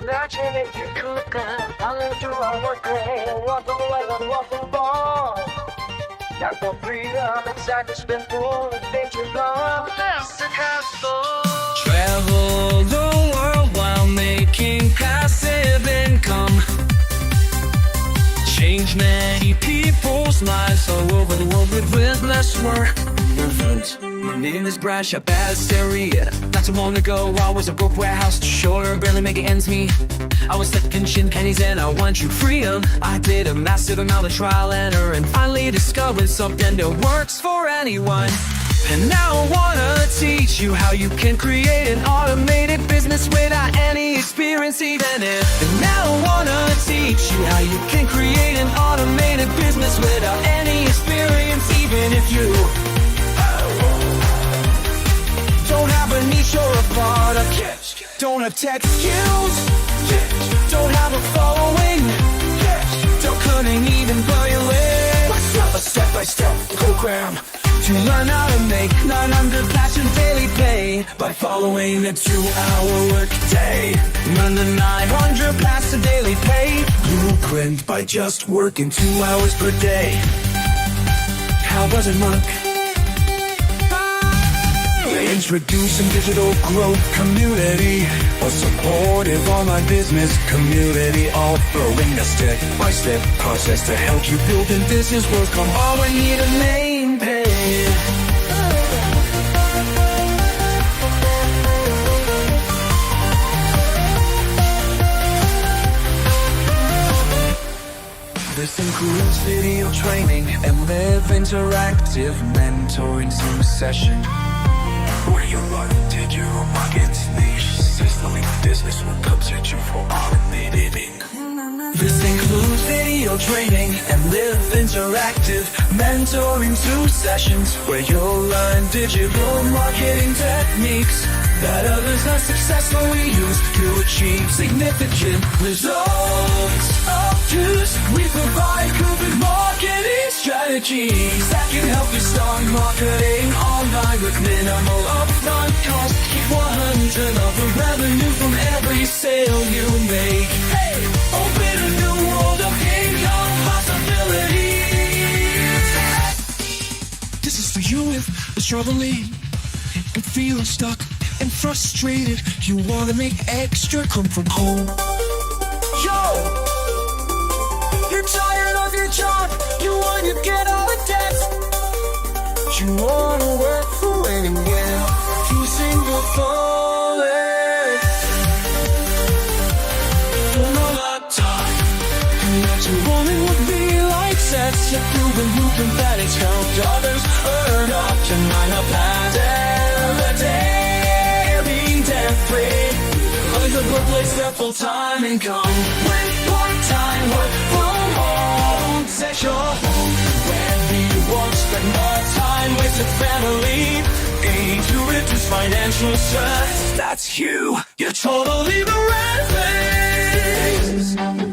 나중에 그가 나는 좋아할게 Walk away and walk the ball Not for freedom inside the spin full of danger gone That's the castle Travel the world while making passive income. Change many people's lives all over the world with less work. My name is Brad, shop at Asteria. Not too long ago, I was a broke warehouse shorter, barely making ends meet. I was stuck pinching pennies and I want true freedom. I did a massive amount of trial and error and finally discovered something that works for anyone. And now I wanna teach you how you can create an automated business without any experience even if. And now I wanna teach you how you can create an automated business without any experience even if you don't have a niche or a product, don't have tech skills, don't have a following, couldn't even violate a step-by-step program to learn how to make 900 passion daily pay by following a 2-hour work day. Learn the 900 passion daily pay blueprint by just working 2 hours per day. How was it, Mark? Introducing digital growth community, a supportive online business community, offering a step-by-step process to help you build a business worth come all we need a main page. This includes video training and live interactive mentoring Zoom session where you learn digital marketing niche system business will substitute you for automating. This includes video training and live interactive mentoring Zoom sessions where you'll learn digital marketing techniques that others have successfully used to achieve significant results. We provide proven marketing strategies that can help you start marketing online with minimal upfront cost. Keep 100 of the revenue from every sale you make. Hey, open a new world of income possibilities. This is for you if you're struggling and feeling stuck and frustrated. You wanna make extra come from home. Yo! You're tired of your job, you wanna get out of debt. You wanna work for winning again, using the bullet. From a laptop, and what you wanted would be like sex. You're proving you can manage, help others earn up to 9 pounds every day. Being debt-free, a good workplace, their full-time income. With part-time work from home, set your home wherever you want. Spend more time with your family. Aim to reduce financial stress. That's you. You're totally the right place.